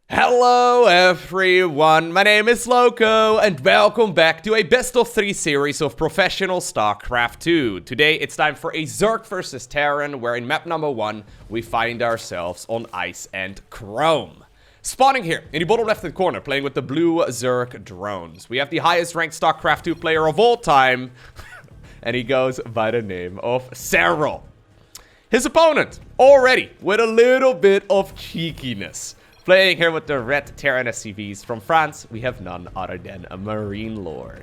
Hello everyone, my name is Lowko and welcome back to a best of 3 series of professional StarCraft 2. Today it's time for a Zerg versus Terran, where in map number 1 we find ourselves on Ice and Chrome. Spawning here in the bottom left hand corner, playing with the blue Zerg drones. We have the highest ranked StarCraft 2 player of all time, and he goes by the name of Serral. His opponent, already with a little bit of cheekiness. Playing here with the red Terran SCVs from France, we have none other than a MarineLorD.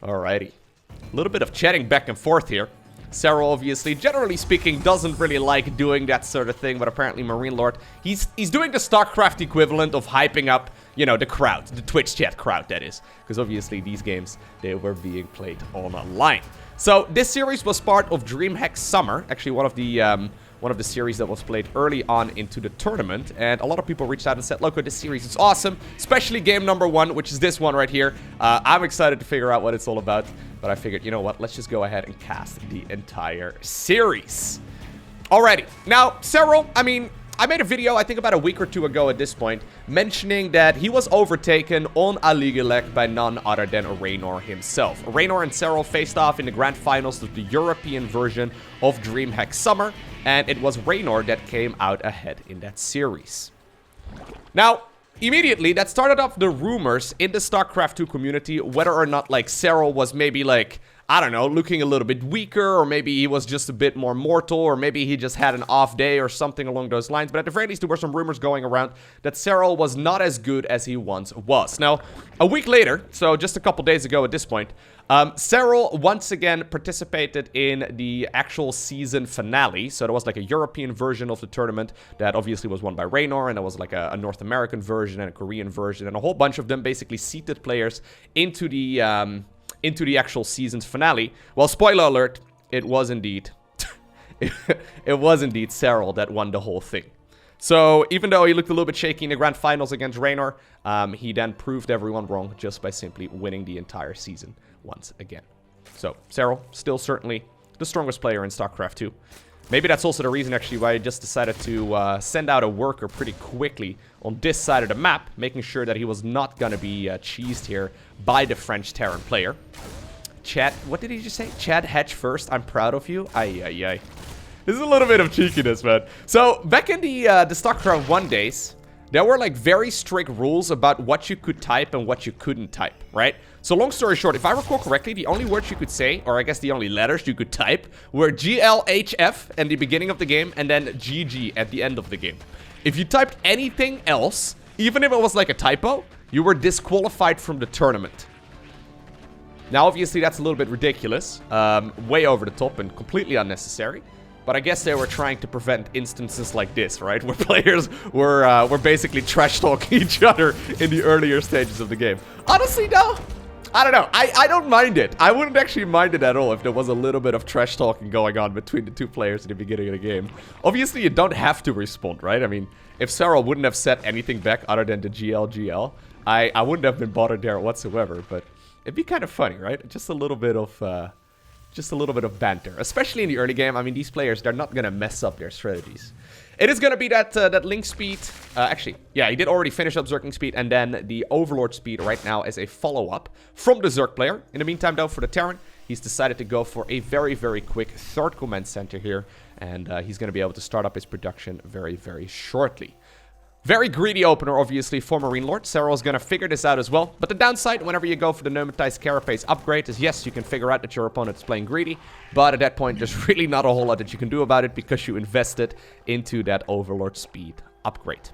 Alrighty. A little bit of chatting back and forth here. Serral, obviously, generally speaking, doesn't really like doing that sort of thing, but apparently MarineLorD, he's doing the StarCraft equivalent of hyping up, you know, the crowd, the Twitch chat crowd, that is. Because obviously these games, they were being played online. So this series was part of DreamHack Summer, actually one of the series that was played early on into the tournament, and a lot of people reached out and said, Lowko, this series is awesome, especially game number 1, which is this one right here. I'm excited to figure out what it's all about, but I figured, you know what, let's just go ahead and cast the entire series. Alrighty, now, Serral, I mean, I made a video, I think about a week or two ago at this point, mentioning that he was overtaken on a League Elect by none other than Raynor himself. Raynor and Serral faced off in the grand finals of the European version of DreamHack Summer, and it was Raynor that came out ahead in that series. Now, immediately, that started off the rumors in the StarCraft 2 community, whether or not, like, Serral was maybe, like, I don't know, looking a little bit weaker, or maybe he was just a bit more mortal, or maybe he just had an off day or something along those lines. But at the very least, there were some rumors going around that Serral was not as good as he once was. Now, a week later, so just a couple days ago at this point, Serral once again participated in the actual season finale. So there was like a European version of the tournament that obviously was won by Raynor, and there was like a North American version and a Korean version, and a whole bunch of them basically seeded players into the actual season's finale. Well, spoiler alert, it was indeed it was indeed Serral that won the whole thing. So even though he looked a little bit shaky in the grand finals against Raynor, he then proved everyone wrong just by simply winning the entire season once again. So Serral, still certainly the strongest player in StarCraft 2. Maybe that's also the reason, actually, why I just decided to send out a worker pretty quickly on this side of the map, making sure that he was not going to be cheesed here by the French Terran player. Chad, what did he just say? Chad Hedge first, I'm proud of you. Ay, ay, ay. This is a little bit of cheekiness, man. So, back in the StarCraft 1 days, there were, like, very strict rules about what you could type and what you couldn't type, right? So long story short, if I recall correctly, the only words you could say, or I guess the only letters you could type, were GLHF at the beginning of the game, and then GG at the end of the game. If you typed anything else, even if it was like a typo, you were disqualified from the tournament. Now, obviously, that's a little bit ridiculous, way over the top and completely unnecessary. But I guess they were trying to prevent instances like this, right? Where players were basically trash-talking each other in the earlier stages of the game. Honestly, though, I don't know. I don't mind it. I wouldn't actually mind it at all if there was a little bit of trash-talking going on between the two players at the beginning of the game. Obviously, you don't have to respond, right? I mean, if Serral wouldn't have said anything back other than the GL, I wouldn't have been bothered there whatsoever. But it'd be kind of funny, right? Just a little bit of banter, especially in the early game. I mean, these players, they're not going to mess up their strategies. It is going to be that Link speed. Actually, yeah, he did already finish up Zerging speed, and then the Overlord speed right now as a follow-up from the Zerg player. In the meantime, though, for the Terran, he's decided to go for a very, very quick third command center here, and he's going to be able to start up his production very, very shortly. Very greedy opener, obviously, for MarineLorD. Serral is going to figure this out as well. But the downside, whenever you go for the Pneumatized Carapace upgrade, is yes, you can figure out that your opponent is playing greedy. But at that point, there's really not a whole lot that you can do about it, because you invested into that Overlord speed upgrade.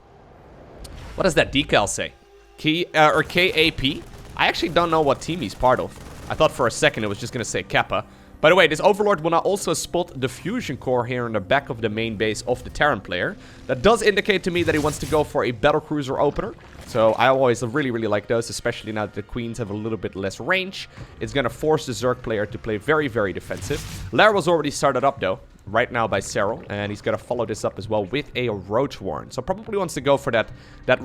What does that decal say? KAP? I actually don't know what team he's part of. I thought for a second it was just going to say Kappa. By the way, this Overlord will now also spot the fusion core here in the back of the main base of the Terran player. That does indicate to me that he wants to go for a battlecruiser opener. So I always really, really like those, especially now that the Queens have a little bit less range. It's going to force the Zerg player to play very, very defensive. Lair was already started up, though, right now by Serral, and he's going to follow this up as well with a Roach Warren. So probably wants to go for that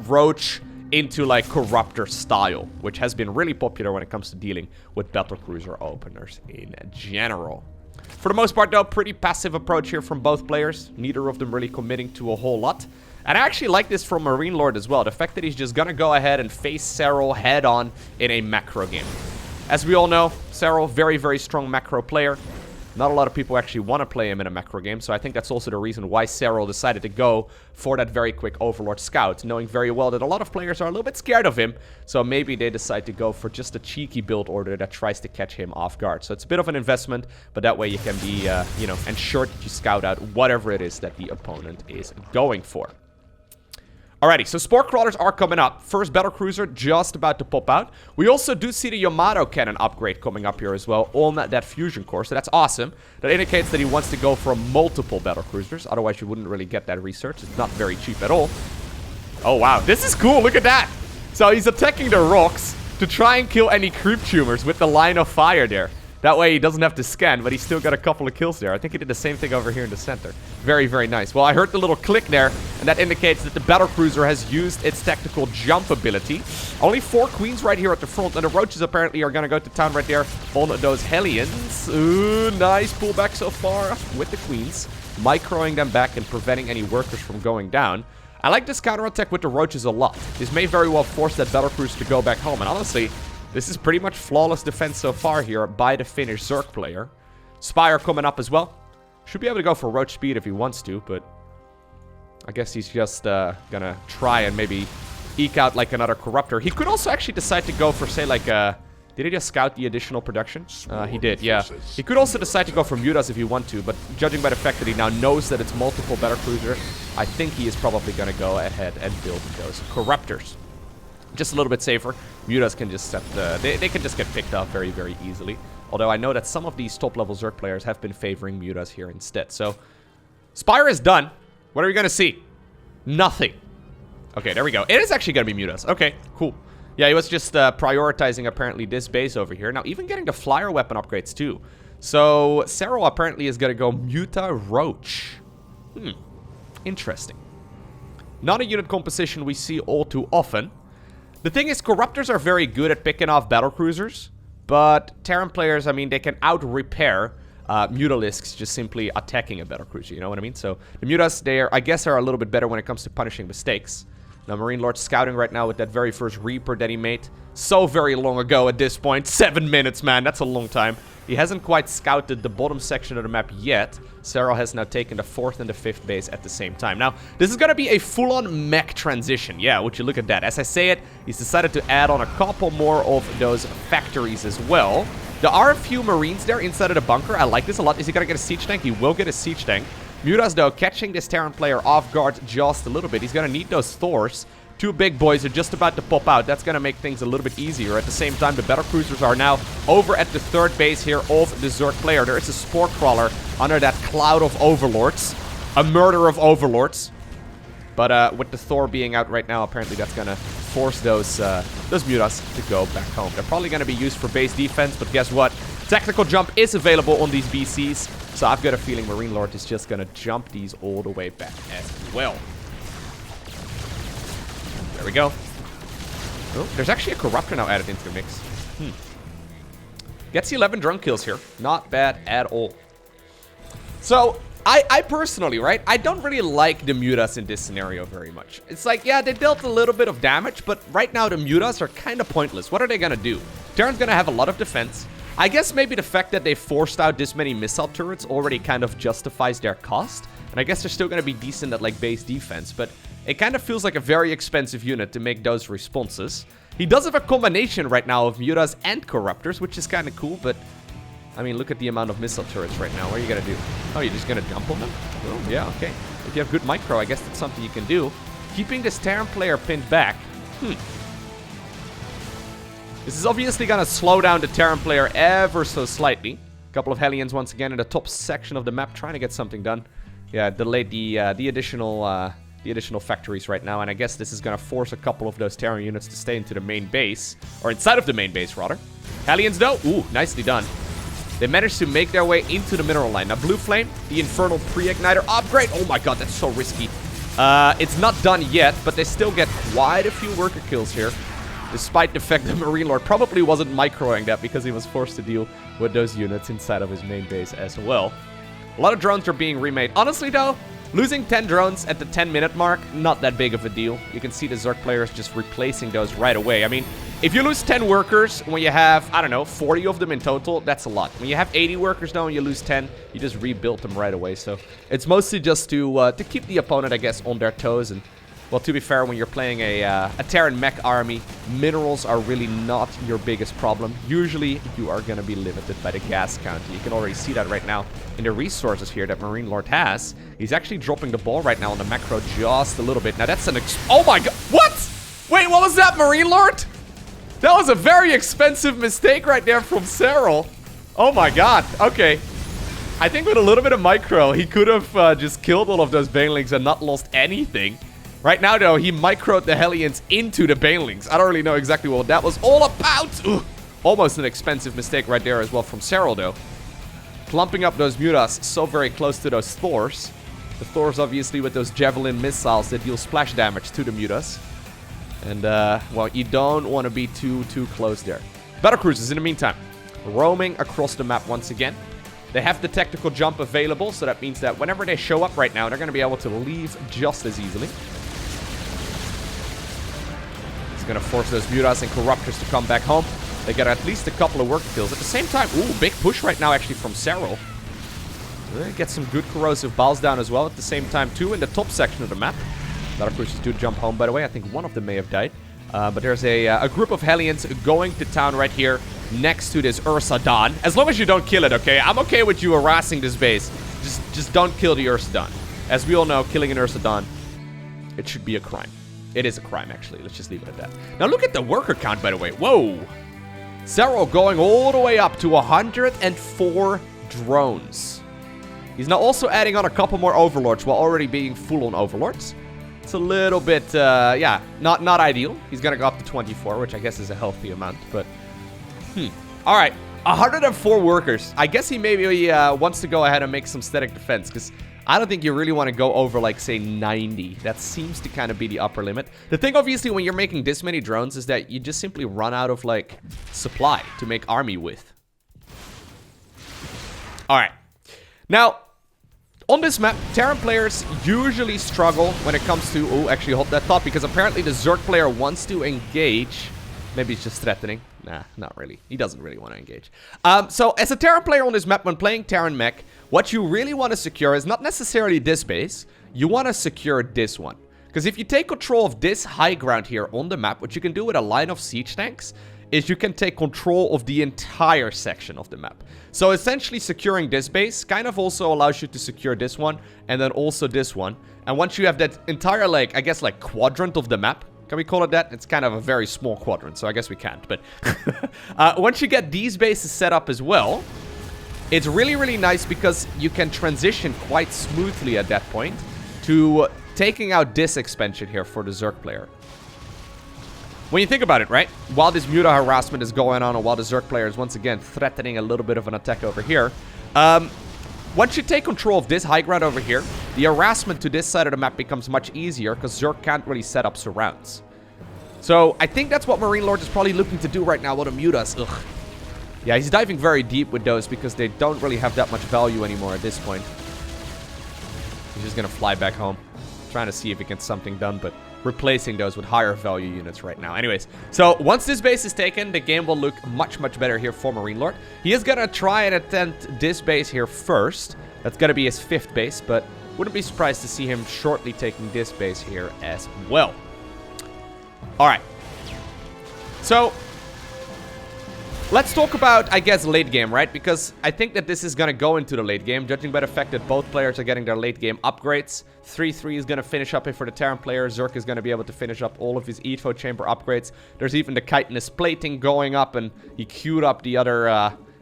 Roach into like Corruptor style, which has been really popular when it comes to dealing with battlecruiser openers in general. For the most part, though, pretty passive approach here from both players. Neither of them really committing to a whole lot. And I actually like this from MarineLorD as well. The fact that he's just gonna go ahead and face Serral head-on in a macro game. As we all know, Serral, very, very strong macro player. Not a lot of people actually want to play him in a macro game, so I think that's also the reason why Serral decided to go for that very quick Overlord Scout, knowing very well that a lot of players are a little bit scared of him, so maybe they decide to go for just a cheeky build order that tries to catch him off guard. So it's a bit of an investment, but that way you can be, you know, ensured that you scout out whatever it is that the opponent is going for. Alrighty, so Spore Crawlers are coming up. First Battlecruiser just about to pop out. We also do see the Yamato cannon upgrade coming up here as well on that fusion core, so that's awesome. That indicates that he wants to go for multiple Battlecruisers, otherwise you wouldn't really get that research. It's not very cheap at all. Oh wow, this is cool, look at that! So he's attacking the rocks to try and kill any creep tumors with the line of fire there. That way he doesn't have to scan, but he's still got a couple of kills there. I think he did the same thing over here in the center. Very, very nice. Well, I heard the little click there, and that indicates that the Battlecruiser has used its tactical jump ability. Only 4 queens right here at the front, and the roaches apparently are going to go to town right there on those Hellions. Ooh, nice pullback so far with the queens. Microing them back and preventing any workers from going down. I like this counterattack with the roaches a lot. This may very well force that Battlecruiser to go back home, and honestly, this is pretty much flawless defense so far here by the Finnish Zerg player. Spire coming up as well. Should be able to go for roach speed if he wants to, but I guess he's just gonna try and maybe eke out like another Corruptor. He could also actually decide to go for, say, like did he just scout the additional production? He did, yeah. He could also decide to go for Mutas if he want to, but judging by the fact that he now knows that it's multiple Battlecruiser, I think he is probably gonna go ahead and build those Corruptors. Just a little bit safer. Mutas can just set they can just get picked up very, very easily. Although I know that some of these top-level Zerg players have been favoring Mutas here instead. So, Spire is done. What are we going to see? Nothing. Okay, there we go. It is actually going to be Mutas. Okay, cool. Yeah, he was just prioritizing, apparently, this base over here. Now, even getting the flyer weapon upgrades, too. So, Serral apparently is going to go Muta Roach. Interesting. Not a unit composition we see all too often. The thing is, Corruptors are very good at picking off Battlecruisers, but Terran players, I mean, they can out-repair Mutalisks just simply attacking a Battlecruiser, you know what I mean? So, the Mutas, I guess, are a little bit better when it comes to punishing mistakes. Now, MarineLorD scouting right now with that very first Reaper that he made. So very long ago at this point. 7 minutes, man. That's a long time. He hasn't quite scouted the bottom section of the map yet. Serral has now taken the 4th and the 5th base at the same time. Now, this is going to be a full-on mech transition. Yeah, would you look at that. As I say it, he's decided to add on a couple more of those factories as well. There are a few Marines there inside of the bunker. I like this a lot. Is he going to get a siege tank? He will get a siege tank. Mutas, though, catching this Terran player off guard just a little bit. He's going to need those Thors. 2 big boys are just about to pop out. That's going to make things a little bit easier. At the same time, the Battlecruisers are now over at the 3rd base here of the Zerg player. There is a Spore Crawler under that cloud of Overlords. A murder of Overlords. But with the Thor being out right now, apparently that's going to force those Mutas to go back home. They're probably going to be used for base defense, but guess what? Tactical jump is available on these BCs. So I've got a feeling MarineLorD is just going to jump these all the way back as well. There we go. Oh, there's actually a Corruptor now added into the mix. Gets 11 drone kills here. Not bad at all. So, I personally, right, I don't really like the Mutas in this scenario very much. It's like, yeah, they dealt a little bit of damage, but right now the Mutas are kind of pointless. What are they going to do? Terran's going to have a lot of defense. I guess maybe the fact that they forced out this many missile turrets already kind of justifies their cost. And I guess they're still going to be decent at, like, base defense, but it kind of feels like a very expensive unit to make those responses. He does have a combination right now of Mutas and Corruptors, which is kind of cool, but I mean, look at the amount of missile turrets right now. What are you going to do? Oh, you're just going to jump on them? Oh, yeah, okay. If you have good micro, I guess that's something you can do. Keeping this Terran player pinned back. This is obviously going to slow down the Terran player ever so slightly. A couple of Hellions once again in the top section of the map trying to get something done. Yeah, delayed the additional factories right now, and I guess this is going to force a couple of those Terran units to stay into the main base, or inside of the main base, rather. Hellions, though, ooh, nicely done. They managed to make their way into the mineral line. Now, Blue Flame, the Infernal Pre-Igniter upgrade. Oh my god, that's so risky. It's not done yet, but they still get quite a few worker kills here, despite the fact that MarineLorD probably wasn't microing that because he was forced to deal with those units inside of his main base as well. A lot of drones are being remade. Honestly, though, Losing 10 drones at the 10-minute mark, not that big of a deal. You can see the Zerg players just replacing those right away. I mean, if you lose 10 workers when you have, I don't know, 40 of them in total, that's a lot. When you have 80 workers now and you lose 10, you just rebuild them right away. So it's mostly just to keep the opponent, I guess, on their toes. And, well, to be fair, when you're playing a Terran Mech army, minerals are really not your biggest problem. Usually, you are going to be limited by the gas count. You can already see that right now in the resources here that MarineLorD has. He's actually dropping the ball right now on the macro just a little bit. Now, that's an... Oh, my God. What? Wait, what was that, MarineLorD? That was a very expensive mistake right there from Serral. Oh, my God. Okay. I think with a little bit of micro, he could have just killed all of those banelings and not lost anything. Right now, though, he microed the Hellions into the banelings. I don't really know exactly what that was all about. Ugh. Almost an expensive mistake right there as well from Serral, though. Clumping up those Mutas so very close to those Thors. The Thors, obviously, with those Javelin missiles that deal splash damage to the Mutas. And, well, you don't want to be too close there. Battlecruisers, in the meantime, roaming across the map once again. They have the tactical jump available, so that means that whenever they show up right now, they're going to be able to leave just as easily. Going to force those Mutas and Corruptors to come back home. They get at least a couple of work kills. At the same time, ooh, big push right now actually from Serral. They get some good corrosive balls down as well at the same time too in the top section of the map. Battlecruisers do jump home, by the way. I think one of them may have died. But there's a group of Hellions going to town right here next to this Ursa Dawn. As long as you don't kill it, okay? I'm okay with you harassing this base. Just don't kill the Ursa Dawn. As we all know, killing an Ursa Dawn, it should be a crime. It is a crime, actually. Let's just leave it at that. Now, look at the worker count, by the way. Whoa. Serral going all the way up to 104 drones. He's now also adding on a couple more Overlords while already being full on Overlords. It's a little bit, yeah, not ideal. He's going to go up to 24, which I guess is a healthy amount, but... All right. 104 workers. I guess he maybe wants to go ahead and make some static defense, because... I don't think you really want to go over, like, say, 90. That seems to kind of be the upper limit. The thing, obviously, when you're making this many drones is that you just simply run out of, like, supply to make army with. Alright. Now, on this map, Terran players usually struggle when it comes to... Oh, actually, hold that thought, because apparently the Zerg player wants to engage. Maybe he's just threatening. Nah, not really. He doesn't really want to engage. So, as a Terran player on this map, when playing Terran Mech, what you really want to secure is not necessarily this base. You want to secure this one. Because if you take control of this high ground here on the map, what you can do with a line of siege tanks is you can take control of the entire section of the map. So essentially securing this base kind of also allows you to secure this one and then also this one. And once you have that entire, like, I guess, like, quadrant of the map, can we call it that? It's kind of a very small quadrant, so I guess we can't. But once you get these bases set up as well, it's really, really nice because you can transition quite smoothly at that point to taking out this expansion here for the Zerg player. When you think about it, right? While this Muta harassment is going on and while the Zerg player is once again threatening a little bit of an attack over here, once you take control of this high ground over here, the harassment to this side of the map becomes much easier because Zerg can't really set up surrounds. So I think that's what MarineLorD is probably looking to do right now with the Mutas. Ugh. Yeah, he's diving very deep with those because they don't really have that much value anymore at this point. He's just going to fly back home. Trying to see if he gets something done, but replacing those with higher value units right now. Anyways, so once this base is taken, the game will look much, much better here for MarineLorD. He is going to try and attempt this base here first. That's going to be his 5th base, but wouldn't be surprised to see him shortly taking this base here as well. All right. So let's talk about, I guess, late game, right? Because I think that this is going to go into the late game, judging by the fact that both players are getting their late game upgrades. 3-3 is going to finish up here for the Terran player. Zerg is going to be able to finish up all of his Evo chamber upgrades. There's even the chitinous plating going up, and he queued up the other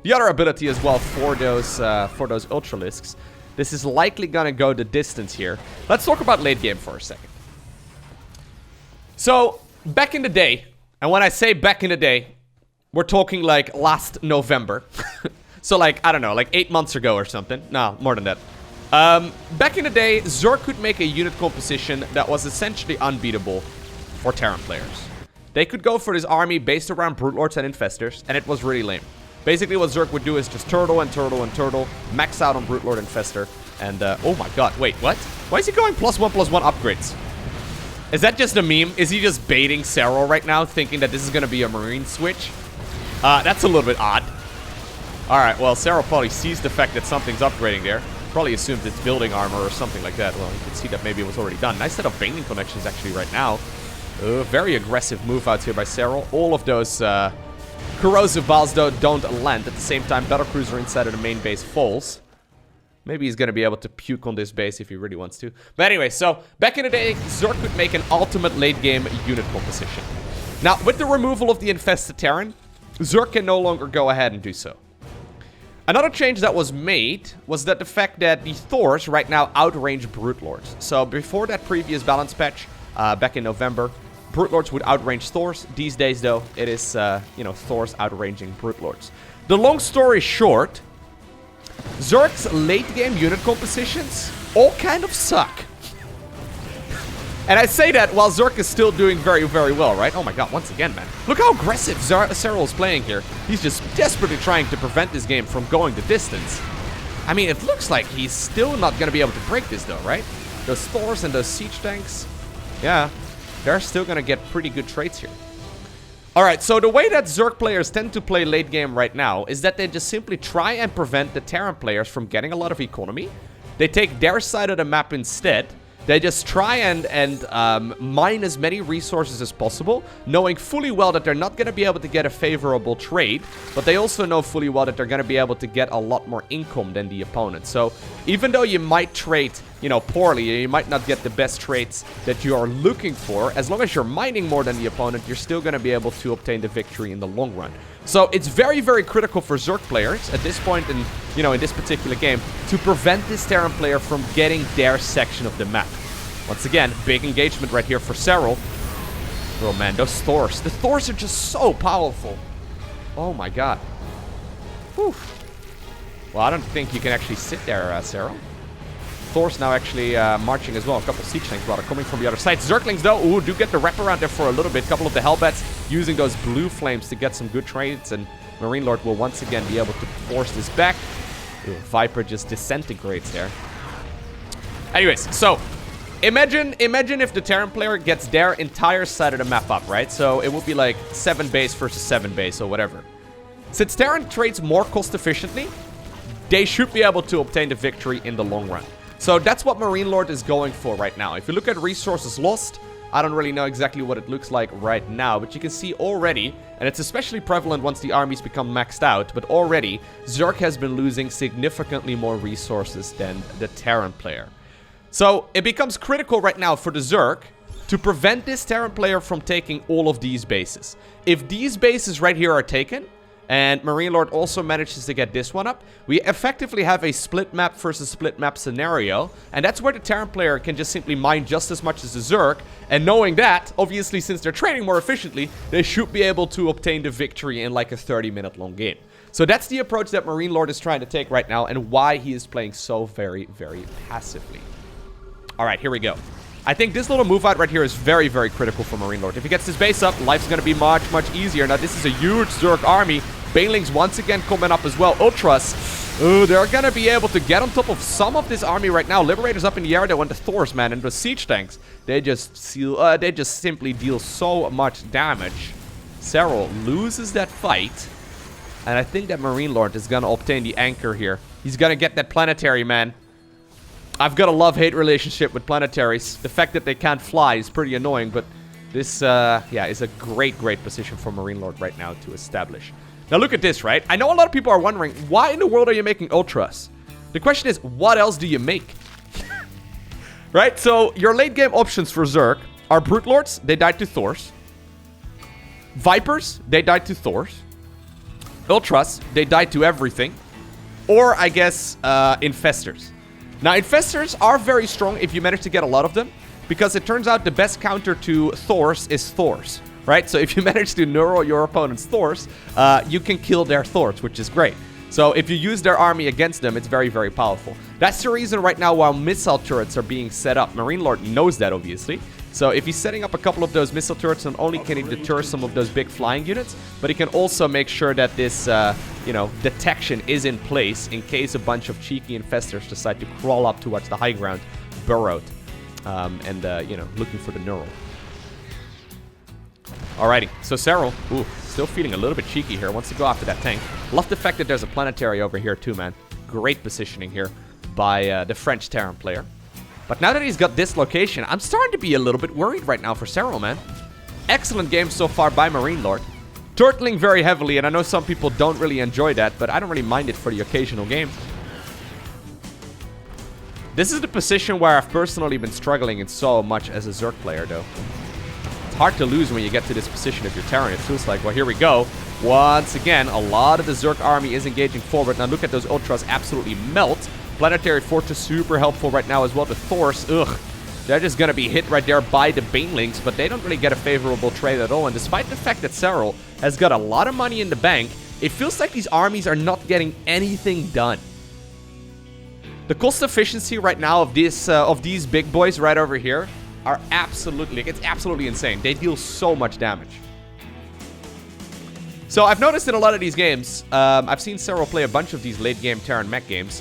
ability as well for those Ultralisks. This is likely going to go the distance here. Let's talk about late game for a second. So, back in the day, and when I say back in the day, we're talking like last November. So like, I don't know, like 8 months ago or something. No, more than that. Back in the day, Zerg could make a unit composition that was essentially unbeatable for Terran players. They could go for this army based around Brute Lords and Infestors, and it was really lame. Basically, what Zerg would do is just turtle and turtle and turtle, max out on Brute Lord Infestor, and, oh my god, wait, what? Why is he going +1/+1 upgrades? Is that just a meme? Is he just baiting Serral right now, thinking that this is going to be a Marine switch? That's a little bit odd. Alright, well, Serral probably sees the fact that something's upgrading there. Probably assumes it's building armor or something like that. Well, you can see that maybe it was already done. Nice set of Baneling connections actually right now. Very aggressive move out here by Serral. All of those corrosive balls, though, don't land. At the same time, Battlecruiser inside of the main base falls. Maybe he's going to be able to puke on this base if he really wants to. But anyway, so back in the day, Zerg could make an ultimate late-game unit composition. Now, with the removal of the infested Terran, Zerg can no longer go ahead and do so. Another change that was made was that the fact that the Thors right now outrange Brute Lords. So before that previous balance patch, back in November, Brute Lords would outrange Thors. These days, though, it is, you know, Thors outranging Brute Lords. The long story short, Zerg's late-game unit compositions all kind of suck. And I say that while Zerg is still doing very, very well, right? Oh my god, once again, man. Look how aggressive Serral is playing here. He's just desperately trying to prevent this game from going the distance. I mean, it looks like he's still not going to be able to break this, though, right? Those Thors and those siege tanks, yeah, they're still going to get pretty good trades here. Alright, so the way that Zerg players tend to play late game right now is that they just simply try and prevent the Terran players from getting a lot of economy. They take their side of the map instead. They just try and mine as many resources as possible, knowing fully well that they're not going to be able to get a favorable trade, but they also know fully well that they're going to be able to get a lot more income than the opponent. So even though you might trade, you know, poorly, you might not get the best trades that you are looking for, as long as you're mining more than the opponent, you're still going to be able to obtain the victory in the long run. So it's very, very critical for Zerg players at this point in, you know, in this particular game to prevent this Terran player from getting their section of the map. Once again, big engagement right here for Serral. Oh man, those Thors. The Thors are just so powerful. Oh my god. Whew. Well, I don't think you can actually sit there, Serral. Thors now actually marching as well. A couple siege tanks rather coming from the other side. Zerglings though, ooh, do get the wraparound there for a little bit. Couple of the Hellbats using those blue flames to get some good trades, and MarineLorD will once again be able to force this back. Ooh, Viper just disintegrates there. Anyways, so imagine if the Terran player gets their entire side of the map up, right? So it would be like 7 base versus 7 base or whatever. Since Terran trades more cost efficiently, they should be able to obtain the victory in the long run. So that's what MarineLorD is going for right now. If you look at resources lost, I don't really know exactly what it looks like right now, but you can see already, and it's especially prevalent once the armies become maxed out, but already Zerg has been losing significantly more resources than the Terran player. So it becomes critical right now for the Zerg to prevent this Terran player from taking all of these bases. If these bases right here are taken, and MarineLorD also manages to get this one up, we effectively have a split map versus split map scenario, and that's where the Terran player can just simply mine just as much as the Zerg, and knowing that, obviously since they're trading more efficiently, they should be able to obtain the victory in like a 30-minute long game. So that's the approach that MarineLorD is trying to take right now, and why he is playing so very, very passively. Alright, here we go. I think this little move out right here is very, very critical for MarineLorD. If he gets his base up, life's going to be much, much easier. Now, this is a huge Zerg army. Banelings once again coming up as well. Ultras, they're going to be able to get on top of some of this army right now. Liberators up in the air. They want the Thors, man, and the siege tanks. They just simply deal so much damage. Serral loses that fight. And I think that MarineLorD is going to obtain the anchor here. He's going to get that planetary, man. I've got a love-hate relationship with planetaries. The fact that they can't fly is pretty annoying, but this, yeah, is a great, great position for MarineLorD right now to establish. Now look at this, right? I know a lot of people are wondering, why in the world are you making Ultras? The question is, what else do you make? Right? So, your late-game options for Zerg are Brute Lords, they died to Thors. Vipers, they died to Thors. Ultras, they died to everything. Or, I guess, Infestors. Now, Infestors are very strong if you manage to get a lot of them, because it turns out the best counter to Thors is Thors, right? So if you manage to neuro your opponent's Thors, you can kill their Thors, which is great. So if you use their army against them, it's very, very powerful. That's the reason right now while missile turrets are being set up. MarineLorD knows that, obviously. So if he's setting up a couple of those missile turrets, not only can he deter some of those big flying units, but he can also make sure that this, you know, detection is in place in case a bunch of cheeky infestors decide to crawl up towards the high ground burrowed. you know, looking for the neural. Alrighty, so Serral, still feeling a little bit cheeky here. Wants to go after that tank. Love the fact that there's a planetary over here too, man. Great positioning here by the French Terran player. But now that he's got this location, I'm starting to be a little bit worried right now for Serral, man. Excellent game so far by MarineLorD. Turtling very heavily, and I know some people don't really enjoy that, but I don't really mind it for the occasional game. This is the position where I've personally been struggling in so much as a Zerg player, though. It's hard to lose when you get to this position if you're Terran. It feels like, well, here we go. Once again, a lot of the Zerg army is engaging forward. Now look at those Ultras absolutely melt. Planetary Fortress super helpful right now as well. The Thors, they're just gonna be hit right there by the Banelings, but they don't really get a favorable trade at all. And despite the fact that Serral has got a lot of money in the bank, it feels like these armies are not getting anything done. The cost efficiency right now of these big boys right over here are absolutely, like, it's absolutely insane. They deal so much damage. So I've noticed in a lot of these games, I've seen Serral play a bunch of these late game Terran Mech games.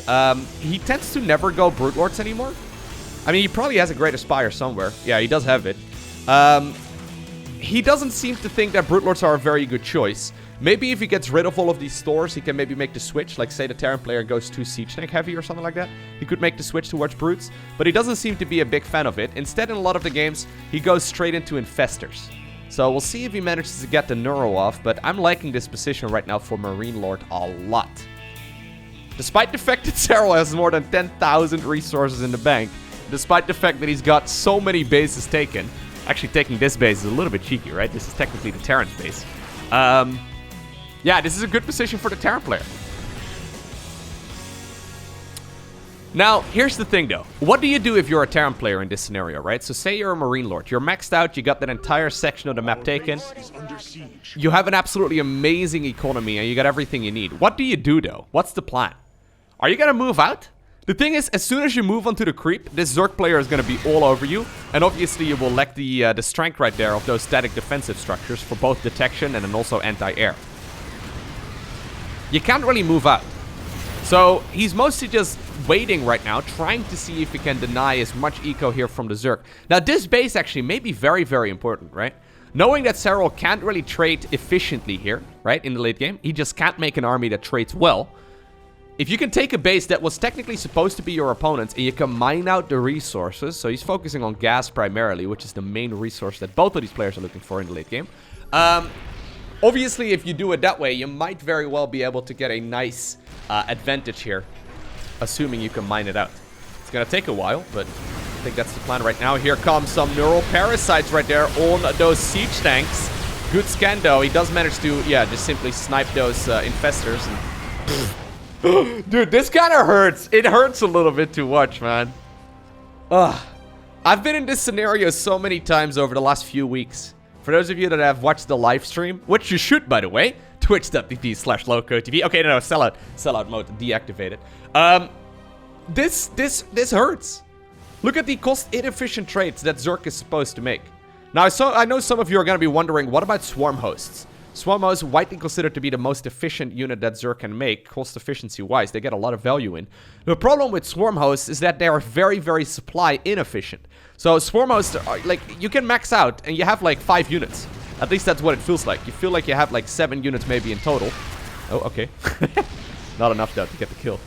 He tends to never go Brute Lords anymore. I mean, he probably has a Great Aspire somewhere. Yeah, he does have it. He doesn't seem to think that Brute Lords are a very good choice. Maybe if he gets rid of all of these stores, he can maybe make the switch. Like, say the Terran player goes too Siege Tank heavy or something like that. He could make the switch towards Brutes. But he doesn't seem to be a big fan of it. Instead, in a lot of the games, he goes straight into Infestors. So we'll see if he manages to get the Neuro off. But I'm liking this position right now for MarineLorD a lot. Despite the fact that Serral has more than 10,000 resources in the bank. Despite the fact that he's got so many bases taken. Actually, taking this base is a little bit cheeky, right? This is technically the Terran's base. Yeah, this is a good position for the Terran player. Now, here's the thing, though. What do you do if you're a Terran player in this scenario, right? So say you're a MarineLorD. You're maxed out. You got that entire section of the map taken. You have an absolutely amazing economy, and you got everything you need. What do you do, though? What's the plan? Are you going to move out? The thing is, as soon as you move onto the creep, this Zerg player is going to be all over you. And obviously, you will lack the strength right there of those static defensive structures for both detection and then also anti-air. You can't really move out. So he's mostly just waiting right now, trying to see if he can deny as much eco here from the Zerg. Now, this base actually may be very, very important, right? Knowing that Serral can't really trade efficiently here, right, in the late game. He just can't make an army that trades well. If you can take a base that was technically supposed to be your opponent's and you can mine out the resources, so he's focusing on gas primarily, which is the main resource that both of these players are looking for in the late game. Obviously, if you do it that way, you might very well be able to get a nice advantage here, assuming you can mine it out. It's going to take a while, but I think that's the plan right now. Here comes some neural parasites right there on those siege tanks. Good scan, though. He does manage to, yeah, just simply snipe those infestors. And dude, this kind of hurts. It hurts a little bit to watch, man. I've been in this scenario so many times over the last few weeks. For those of you that have watched the live stream, which you should, by the way, twitch.tv/LowkoTV. Okay, no, sellout mode deactivated. This hurts. Look at the cost inefficient trades that Zerg is supposed to make. Now, I know some of you are going to be wondering, what about swarm hosts? Swarm hosts, widely considered to be the most efficient unit that Zerg can make, cost efficiency wise. They get a lot of value in. The problem with swarm hosts is that they are very, very supply inefficient. So swarm hosts are, like, you can max out and you have like 5 units. At least that's what it feels like. You feel like you have like 7 units maybe in total. Oh, okay. Not enough though to get the kill.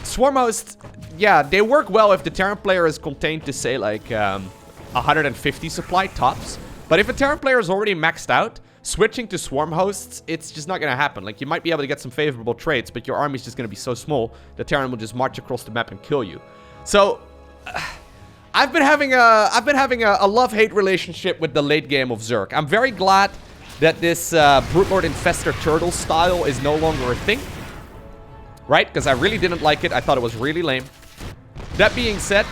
Swarm hosts, yeah, they work well if the Terran player is contained to say like 150 supply tops. But if a Terran player is already maxed out, switching to swarm hosts, it's just not going to happen. Like, you might be able to get some favorable trades, but your army is just going to be so small, the Terran will just march across the map and kill you. So, I've been having a love-hate relationship with the late game of Zerg. I'm very glad that this Brute Lord Infestor Turtle style is no longer a thing. Right? Because I really didn't like it. I thought it was really lame. That being said,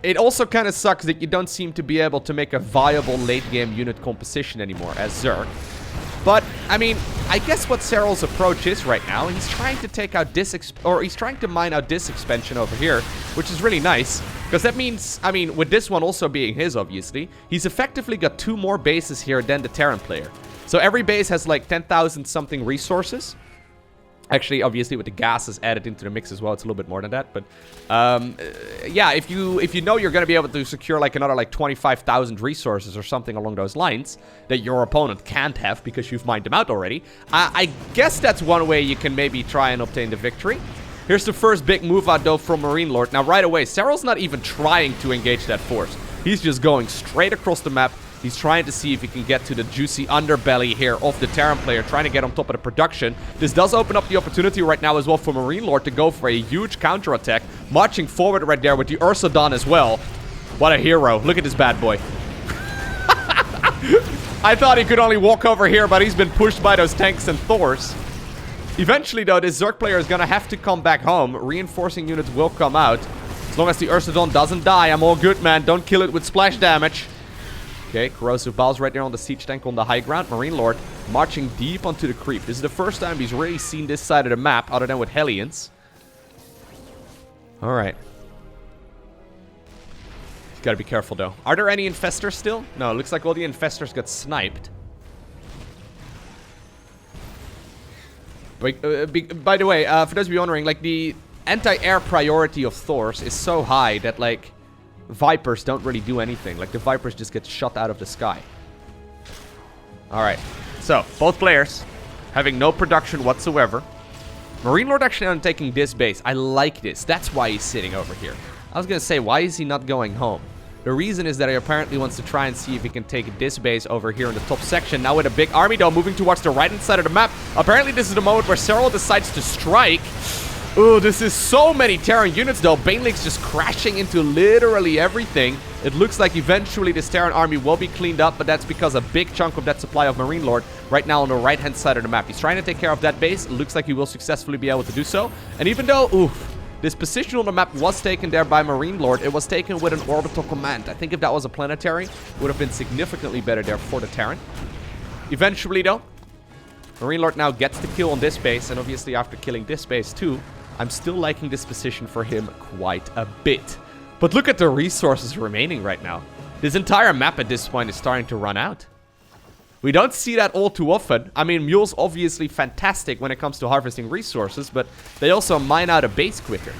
it also kind of sucks that you don't seem to be able to make a viable late-game unit composition anymore as Zerg. But, I mean, I guess what Serral's approach is right now, he's trying to take out this, he's trying to mine out this expansion over here, which is really nice. Because that means, I mean, with this one also being his, obviously, he's effectively got 2 more bases here than the Terran player. So every base has like 10,000 something resources. Actually, obviously, with the gases added into the mix as well, it's a little bit more than that. But, yeah, if you know you're going to be able to secure, like, another, like, 25,000 resources or something along those lines that your opponent can't have because you've mined them out already, I guess that's one way you can maybe try and obtain the victory. Here's the first big move out, though, from MarineLorD. Now, right away, Serral's not even trying to engage that force. He's just going straight across the map. He's trying to see if he can get to the juicy underbelly here of the Terran player, trying to get on top of the production. This does open up the opportunity right now as well for MarineLorD to go for a huge counterattack, marching forward right there with the Ursadon as well. What a hero. Look at this bad boy. I thought he could only walk over here, but he's been pushed by those tanks and Thors. Eventually, though, this Zerg player is going to have to come back home. Reinforcing units will come out. As long as the Ursadon doesn't die, I'm all good, man. Don't kill it with splash damage. Okay, corrosive balls right there on the siege tank on the high ground. MarineLorD marching deep onto the creep. This is the first time he's really seen this side of the map, other than with Hellions. Alright. He's gotta be careful, though. Are there any infestors still? No, it looks like all the infestors got sniped. By the way, for those of you wondering, like, the anti-air priority of Thors is so high that, like, Vipers don't really do anything. Like, the Vipers just get shot out of the sky. Alright. So, both players having no production whatsoever. MarineLorD actually undertaking this base. I like this. That's why he's sitting over here. I was gonna say, why is he not going home? The reason is that he apparently wants to try and see if he can take this base over here in the top section. Now with a big army, though, moving towards the right-hand side of the map. Apparently, this is the moment where Serral decides to strike. Ooh, this is so many Terran units, though. Baneling's just crashing into literally everything. It looks like eventually this Terran army will be cleaned up, but that's because a big chunk of that supply of MarineLorD right now on the right-hand side of the map. He's trying to take care of that base. It looks like he will successfully be able to do so. And even though, oof, this position on the map was taken there by MarineLorD, it was taken with an orbital command. I think if that was a planetary, it would have been significantly better there for the Terran. Eventually, though, MarineLorD now gets the kill on this base, and obviously after killing this base too, I'm still liking this position for him quite a bit. But look at the resources remaining right now. This entire map at this point is starting to run out. We don't see that all too often. I mean, Mule's obviously fantastic when it comes to harvesting resources, but they also mine out a base quicker.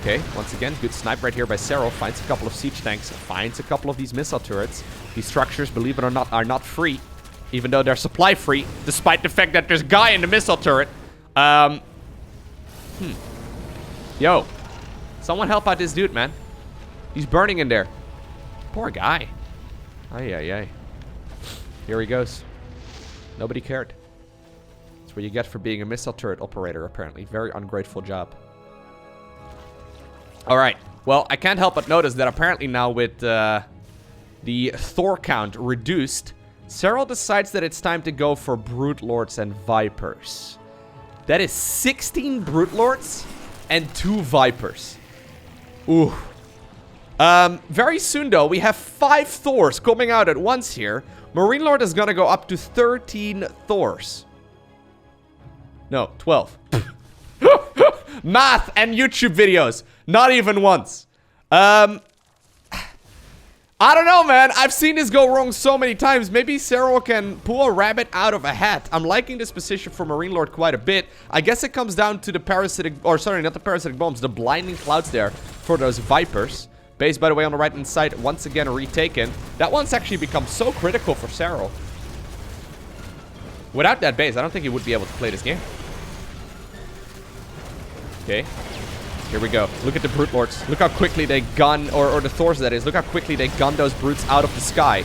Okay, once again, good snipe right here by Serral. Finds a couple of siege tanks, finds a couple of these missile turrets. These structures, believe it or not, are not free, even though they're supply free, despite the fact that there's a guy in the missile turret. Yo, someone help out this dude, man. He's burning in there. Poor guy. Ay, ay, ay. Here he goes. Nobody cared. That's what you get for being a missile turret operator, apparently. Very ungrateful job. Alright. Well, I can't help but notice that apparently now with the Thor count reduced, Serral decides that it's time to go for Brute Lords and Vipers. That is 16 Brute Lords and 2 Vipers. Ooh. Very soon, though, we have 5 Thors coming out at once here. MarineLorD is gonna go up to 13 Thors. No, 12. Math and YouTube videos. Not even once. I don't know, man. I've seen this go wrong so many times. Maybe Serral can pull a rabbit out of a hat. I'm liking this position for MarineLorD quite a bit. I guess it comes down to the parasitic... Or, sorry, not the parasitic bombs. The blinding clouds there for those Vipers. Base, by the way, on the right-hand side, once again retaken. That one's actually become so critical for Serral. Without that base, I don't think he would be able to play this game. Okay. Here we go. Look at the Brute Lords. Look how quickly they gun, or the Thors that is. Look how quickly they gun those Brutes out of the sky.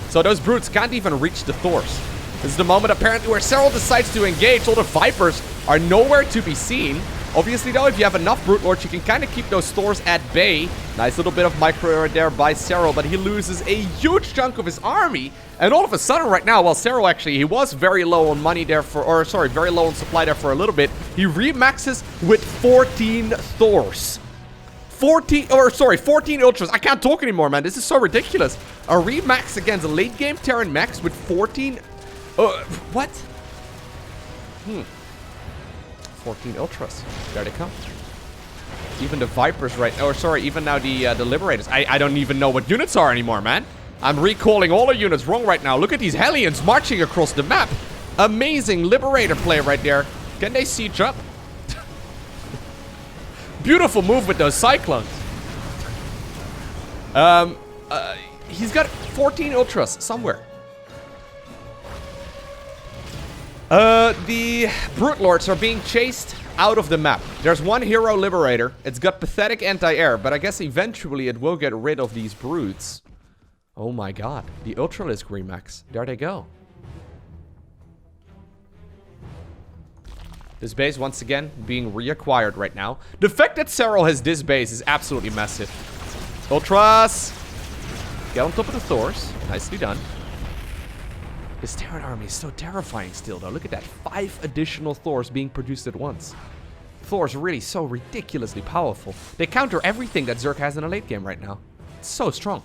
So those Brutes can't even reach the Thors. This is the moment apparently where Serral decides to engage. All the Vipers are nowhere to be seen. Obviously though, if you have enough Brute Lords, you can kind of keep those Thors at bay. Nice little bit of micro there by Serral, but he loses a huge chunk of his army. And all of a sudden right now, while Serral actually, he was very low on money there for, or sorry, very low on supply there for a little bit. He remaxes with 14 Thors. 14 Ultras. I can't talk anymore, man. This is so ridiculous. A remax against a late game Terran Mechs with 14... what? 14 Ultras. There they come. Even the Vipers right... Or sorry, even now the Liberators. I don't even know what units are anymore, man. I'm recalling all the units wrong right now. Look at these Hellions marching across the map. Amazing Liberator play right there. Can they siege up? Beautiful move with those cyclones. He's got 14 ultras somewhere. The Brute Lords are being chased out of the map. There's one hero liberator. It's got pathetic anti-air, but I guess eventually it will get rid of these brutes. Oh my god. The Ultralisk Remax. There they go. This base, once again, being reacquired right now. The fact that Serral has this base is absolutely massive. Ultras! Get on top of the Thors. Nicely done. This Terran army is so terrifying still, though. Look at that. 5 additional Thors being produced at once. Thors are really so ridiculously powerful. They counter everything that Zerg has in a late game right now. It's so strong.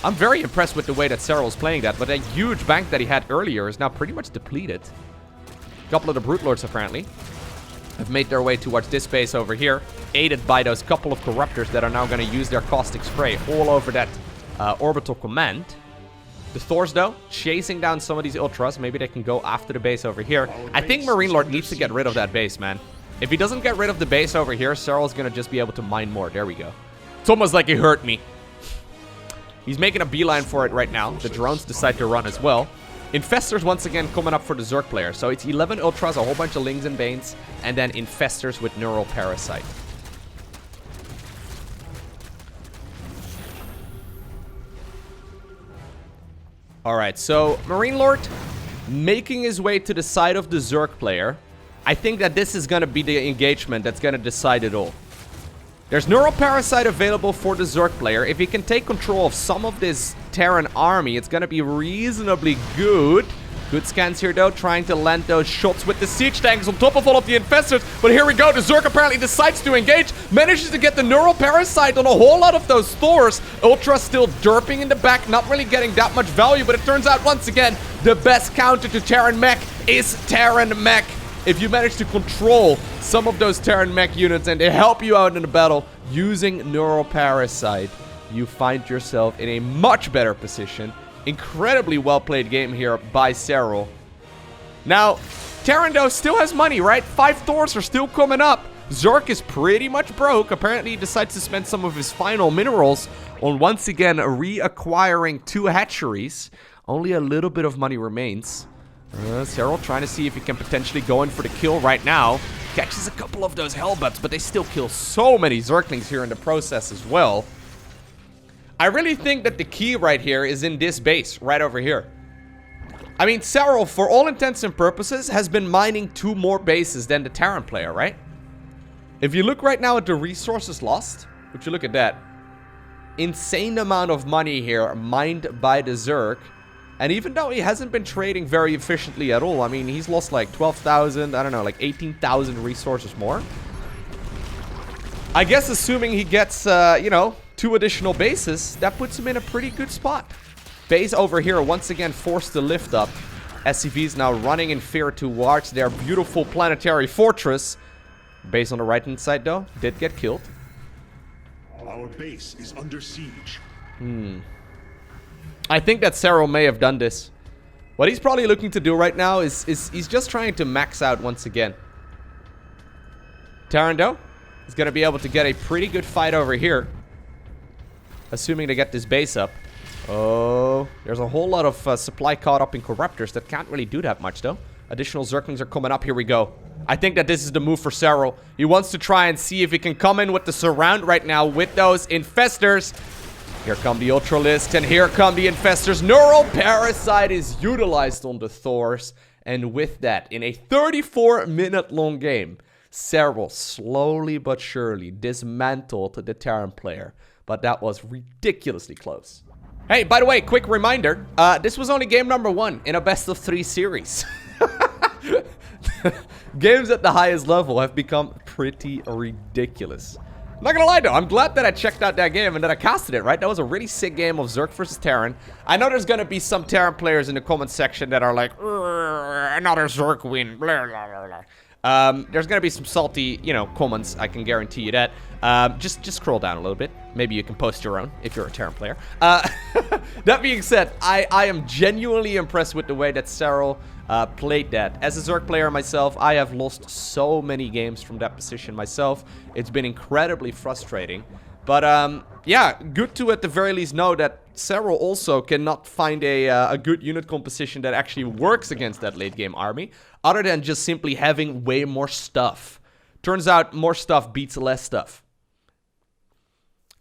I'm very impressed with the way that Serral's playing that, but that huge bank that he had earlier is now pretty much depleted. A couple of the Brute Lords, apparently, have made their way towards this base over here, aided by those couple of Corruptors that are now going to use their caustic spray all over that orbital command. The Thors, though, chasing down some of these Ultras. Maybe they can go after the base over here. I think MarineLorD needs to get rid of that base, man. If he doesn't get rid of the base over here, Serral's going to just be able to mine more. There we go. It's almost like he hurt me. He's making a beeline for it right now. The drones decide to run as well. Infestors once again coming up for the Zerg player. So it's 11 Ultras, a whole bunch of Lings and Banes, and then Infestors with Neural Parasite. Alright, so MarineLorD making his way to the side of the Zerg player. I think that this is going to be the engagement that's going to decide it all. There's Neural Parasite available for the Zerg player. If he can take control of some of this Terran army, it's going to be reasonably good. Good scans here, though, trying to land those shots with the siege tanks on top of all of the Infestors. But here we go. The Zerg apparently decides to engage. Manages to get the Neural Parasite on a whole lot of those Thors. Ultra still derping in the back, not really getting that much value. But it turns out, once again, the best counter to Terran Mech is Terran Mech. If you manage to control some of those Terran Mech units and they help you out in the battle using Neural Parasite, you find yourself in a much better position. Incredibly well-played game here by Serral. Now, Terran, though, still has money, right? 5 Thors are still coming up. Zerg is pretty much broke. Apparently, he decides to spend some of his final minerals on, once again, reacquiring 2 hatcheries. Only a little bit of money remains. Serral trying to see if he can potentially go in for the kill right now. Catches a couple of those Hellbats, but they still kill so many Zerglings here in the process as well. I really think that the key right here is in this base, right over here. I mean, Serral, for all intents and purposes, has been mining 2 more bases than the Terran player, right? If you look right now at the resources lost, would you look at that? Insane amount of money here mined by the Zerg. And even though he hasn't been trading very efficiently at all, I mean, he's lost like 12,000, I don't know, like 18,000 resources more. I guess assuming he gets, you know, 2 additional bases, that puts him in a pretty good spot. Base over here once again forced to lift up. SCVs now running in fear towards their beautiful planetary fortress. Base on the right-hand side, though, did get killed. Our base is under siege. I think that Serral may have done this. What he's probably looking to do right now is he's just trying to max out once again. Terran, though, is going to be able to get a pretty good fight over here. Assuming they get this base up. Oh, there's a whole lot of supply caught up in Corruptors that can't really do that much, though. Additional Zerglings are coming up. Here we go. I think that this is the move for Serral. He wants to try and see if he can come in with the surround right now with those Infestors. Here come the Ultralisks, and here come the Infestors. Neural Parasite is utilized on the Thors. And with that, in a 34-minute long game, Serral slowly but surely dismantled the Terran player. But that was ridiculously close. Hey, by the way, quick reminder. This was only game number 1 in a best-of-3 series. Games at the highest level have become pretty ridiculous. I'm not gonna lie, though. I'm glad that I checked out that game and that I casted it, right? That was a really sick game of Zerg versus Terran. I know there's gonna be some Terran players in the comment section that are like, another Zerg win, blah, blah, blah, blah. There's gonna be some salty, you know, comments. I can guarantee you that. Just scroll down a little bit. Maybe you can post your own if you're a Terran player. That being said, I am genuinely impressed with the way that Serral played that. As a Zerg player myself, I have lost so many games from that position myself. It's been incredibly frustrating. But, yeah, good to at the very least know that Serral also cannot find a good unit composition that actually works against that late game army, other than just simply having way more stuff. Turns out more stuff beats less stuff.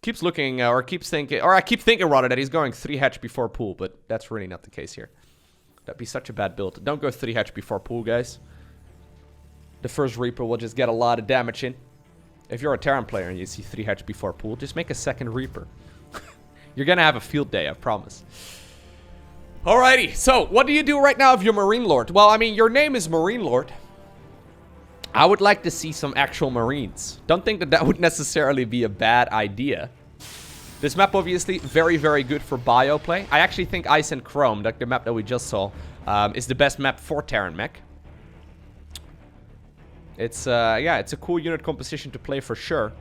Keeps looking, or keeps thinking, or I keep thinking rather that he's going 3 hatch before pool, but that's really not the case here. That'd be such a bad build. Don't go 3 hatch before pool, guys. The first Reaper will just get a lot of damage in. If you're a Terran player and you see 3 hatch before pool, just make a second Reaper. You're gonna have a field day, I promise. Alrighty, so what do you do right now if you're MarineLorD? Well, I mean, your name is MarineLorD. I would like to see some actual Marines. Don't think that that would necessarily be a bad idea. This map, obviously, very, very good for bio play. I actually think Ice and Chrome, like the map that we just saw, is the best map for Terran Mech. It's, yeah, it's a cool unit composition to play for sure.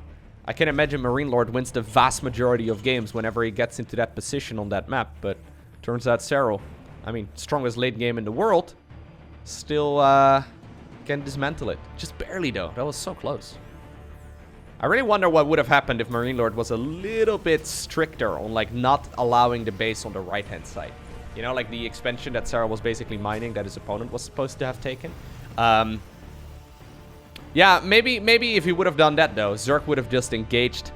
I can imagine MarineLorD wins the vast majority of games whenever he gets into that position on that map, but turns out Serral, I mean, strongest late game in the world, still, can dismantle it. Just barely, though. That was so close. I really wonder what would have happened if MarineLorD was a little bit stricter on, like, not allowing the base on the right-hand side. You know, like the expansion that Serral was basically mining that his opponent was supposed to have taken. Yeah, maybe if he would have done that, though, Zerg would have just engaged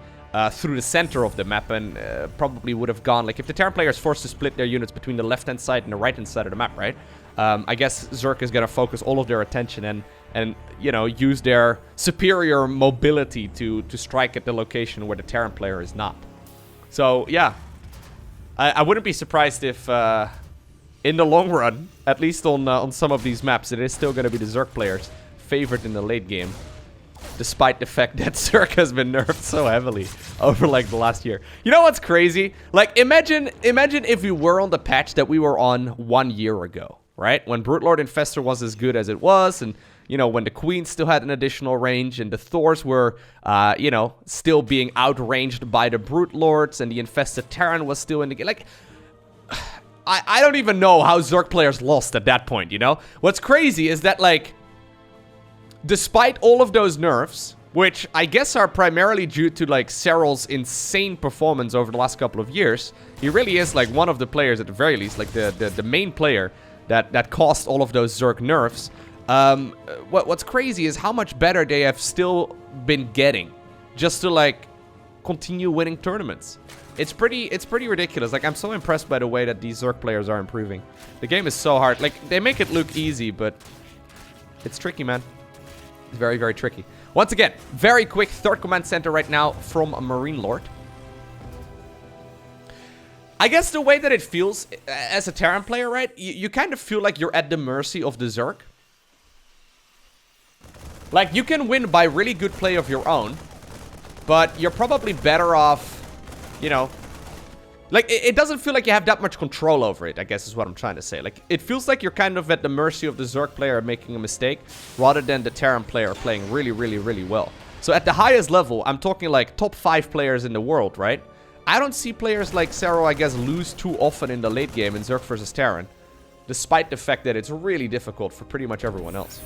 through the center of the map and probably would have gone... Like, if the Terran player is forced to split their units between the left-hand side and the right-hand side of the map, right? I guess Zerg is going to focus all of their attention and you know, use their superior mobility to strike at the location where the Terran player is not. So, yeah. I wouldn't be surprised if, in the long run, at least on some of these maps, it is still going to be the Zerg players favored in the late game. Despite the fact that Zerg has been nerfed so heavily over, like, the last year. You know what's crazy? Like, imagine if we were on the patch that we were on 1 year ago, right? When Broodlord Infestor was as good as it was, and, you know, when the Queen still had an additional range, and the Thors were, you know, still being outranged by the Broodlords, and the Infested Terran was still in the game. Like, I don't even know how Zerg players lost at that point, you know? What's crazy is that, like, despite all of those nerfs, which I guess are primarily due to, like, Serral's insane performance over the last couple of years, he really is, like, one of the players, at the very least, like, the main player that caused all of those Zerg nerfs. What's crazy is how much better they have still been getting just to, like, continue winning tournaments. It's pretty ridiculous. Like, I'm so impressed by the way that these Zerg players are improving. The game is so hard. Like, they make it look easy, but it's tricky, man. It's very, very tricky. Once again, very quick third command center right now from MarineLorD. I guess the way that it feels as a Terran player, right? You kind of feel like you're at the mercy of the Zerg. Like, you can win by really good play of your own, but you're probably better off, you know... Like, it doesn't feel like you have that much control over it, I guess is what I'm trying to say. Like, it feels like you're kind of at the mercy of the Zerg player making a mistake, rather than the Terran player playing really, really, really well. So at the highest level, I'm talking like top 5 players in the world, right? I don't see players like Serral, I guess, lose too often in the late game in Zerg versus Terran, despite the fact that it's really difficult for pretty much everyone else.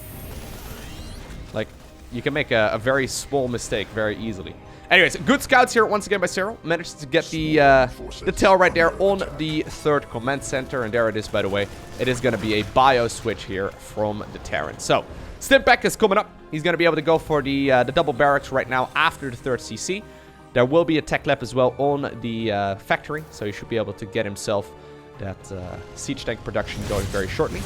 Like, you can make a very small mistake very easily. Anyways, good scouts here once again by Serral. Managed to get the tail right there on the third command center. And there it is, by the way. It is going to be a bio switch here from the Terran. So, Stimpback is coming up. He's going to be able to go for the double barracks right now after the third CC. There will be a tech lab as well on the factory. So, he should be able to get himself that siege tank production going very shortly.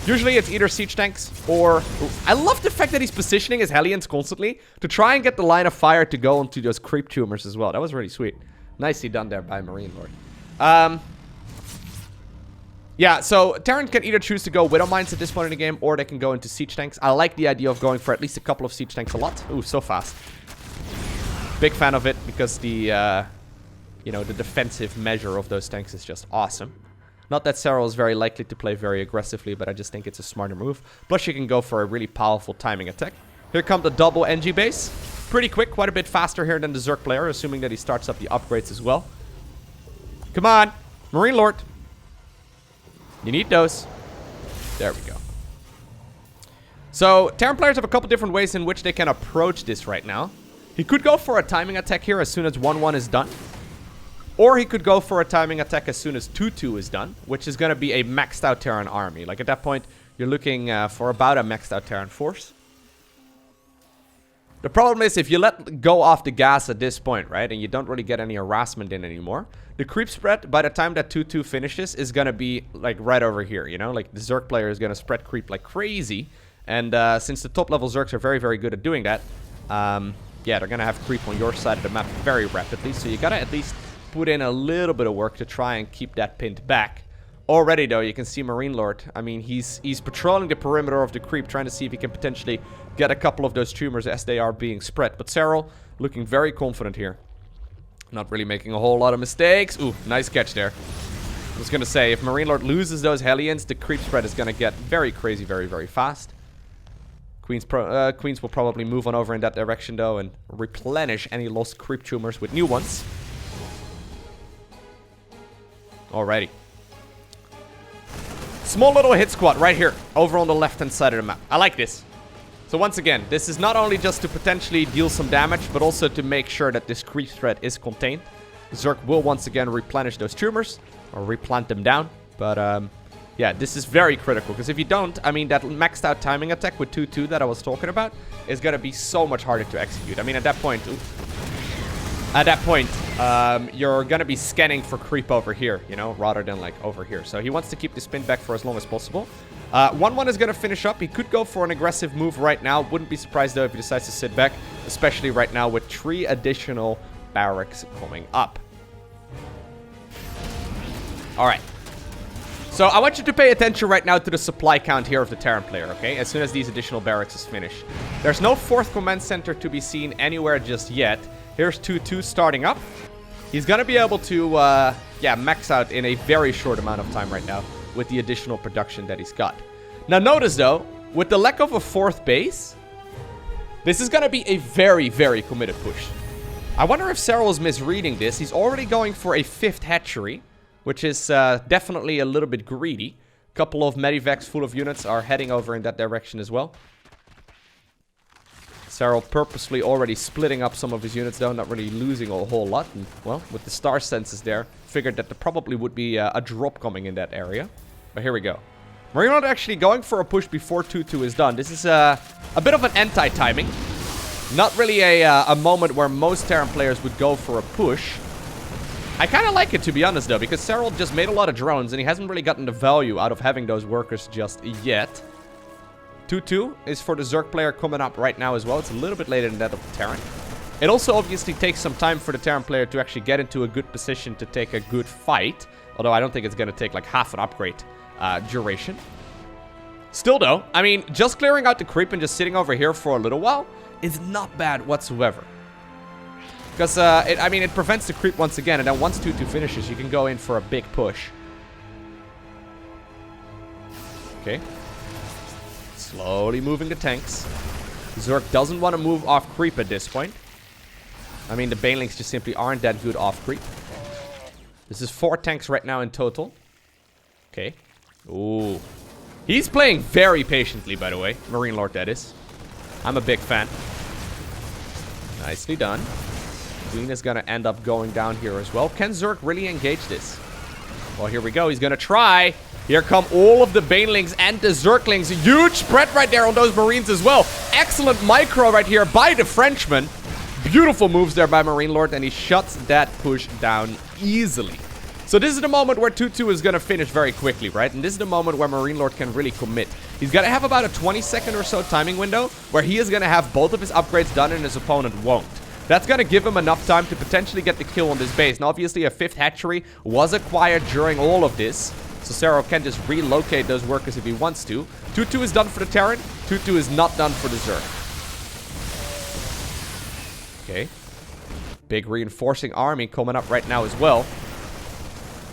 Usually it's either siege tanks or... I love the fact that he's positioning his Hellions constantly to try and get the line of fire to go onto those creep tumors as well. That was really sweet. Nicely done there by MarineLorD. Yeah, so Terran can either choose to go Widow Mines at this point in the game, or they can go into siege tanks. I like the idea of going for at least a couple of siege tanks a lot. Ooh, so fast. Big fan of it because the, you know, the defensive measure of those tanks is just awesome. Not that Serral is very likely to play very aggressively, but I just think it's a smarter move. Plus, you can go for a really powerful timing attack. Here come the double NG base. Pretty quick, quite a bit faster here than the Zerg player, assuming that he starts up the upgrades as well. Come on, MarineLorD. You need those. There we go. So, Terran players have a couple different ways in which they can approach this right now. He could go for a timing attack here as soon as 1-1 is done. Or he could go for a timing attack as soon as 2-2 is done, which is going to be a maxed out Terran army. Like, at that point, you're looking for about a maxed out Terran force. The problem is, if you let go off the gas at this point, right, and you don't really get any harassment in anymore, the creep spread, by the time that 2-2 finishes, is going to be, like, right over here, you know? Like, the Zerg player is going to spread creep like crazy. And since the top-level Zergs are very, very good at doing that, yeah, they're going to have creep on your side of the map very rapidly. So you got to at least put in a little bit of work to try and keep that pinned back. Already, though, you can see MarineLorD. I mean, he's patrolling the perimeter of the creep, trying to see if he can potentially get a couple of those tumors as they are being spread. But Serral looking very confident here. Not really making a whole lot of mistakes. Ooh, nice catch there. I was going to say, if MarineLorD loses those Hellions, the creep spread is going to get very crazy very, very fast. Queens will probably move on over in that direction, though, and replenish any lost creep tumors with new ones. Alrighty. Small little hit squad right here, over on the left-hand side of the map. I like this. So once again, this is not only just to potentially deal some damage, but also to make sure that this creep threat is contained. Zerg will once again replenish those tumors, or replant them down. But, yeah, this is very critical, because if you don't, I mean, that maxed out timing attack with 2-2 that I was talking about is going to be so much harder to execute. I mean, at that point, you're going to be scanning for creep over here, you know, rather than, like, over here. So he wants to keep the spin back for as long as possible. 1-1 is going to finish up. He could go for an aggressive move right now. Wouldn't be surprised, though, if he decides to sit back, especially right now with 3 additional barracks coming up. All right. So I want you to pay attention right now to the supply count here of the Terran player, okay? As soon as these additional barracks is finished. There's no 4th command center to be seen anywhere just yet. Here's 2-2 starting up. He's going to be able to, yeah, max out in a very short amount of time right now with the additional production that he's got. Now notice, though, with the lack of a 4th base, this is going to be a very, very committed push. I wonder if Serral is misreading this. He's already going for a 5th hatchery, which is definitely a little bit greedy. A couple of medivacs full of units are heading over in that direction as well. Serral purposely already splitting up some of his units, though, not really losing a whole lot. And, well, with the star senses there, figured that there probably would be a drop coming in that area. But here we go. MarineLorD actually going for a push before 2-2 is done. This is a bit of an anti-timing. Not really a moment where most Terran players would go for a push. I kind of like it, to be honest, though, because Serral just made a lot of drones, and he hasn't really gotten the value out of having those workers just yet. 2-2 is for the Zerg player coming up right now as well. It's a little bit later than that of the Terran. It also obviously takes some time for the Terran player to actually get into a good position to take a good fight. Although I don't think it's going to take like half an upgrade duration. Still, though, I mean, just clearing out the creep and just sitting over here for a little while is not bad whatsoever. Because, I mean, it prevents the creep once again. And then once 2-2 finishes, you can go in for a big push. Okay. Slowly moving the tanks. Zerg doesn't want to move off creep at this point. I mean, the Banelings just simply aren't that good off creep. This is 4 tanks right now in total. Okay. Ooh. He's playing very patiently, by the way. MarineLorD, that is. I'm a big fan. Nicely done. Queen is going to end up going down here as well. Can Zerg really engage this? Well, here we go. He's going to try. Here come all of the Banelings and the Zerglings. Huge spread right there on those Marines as well. Excellent micro right here by the Frenchman. Beautiful moves there by MarineLorD, and he shuts that push down easily. So this is the moment where 2-2 is going to finish very quickly, right? And this is the moment where MarineLorD can really commit. He's going to have about a 20-second or so timing window where he is going to have both of his upgrades done and his opponent won't. That's going to give him enough time to potentially get the kill on this base. Now, obviously, a 5th hatchery was acquired during all of this. So Serral can just relocate those workers if he wants to. 2-2 is done for the Terran. 2-2 is not done for the Zerg. Okay. Big reinforcing army coming up right now as well.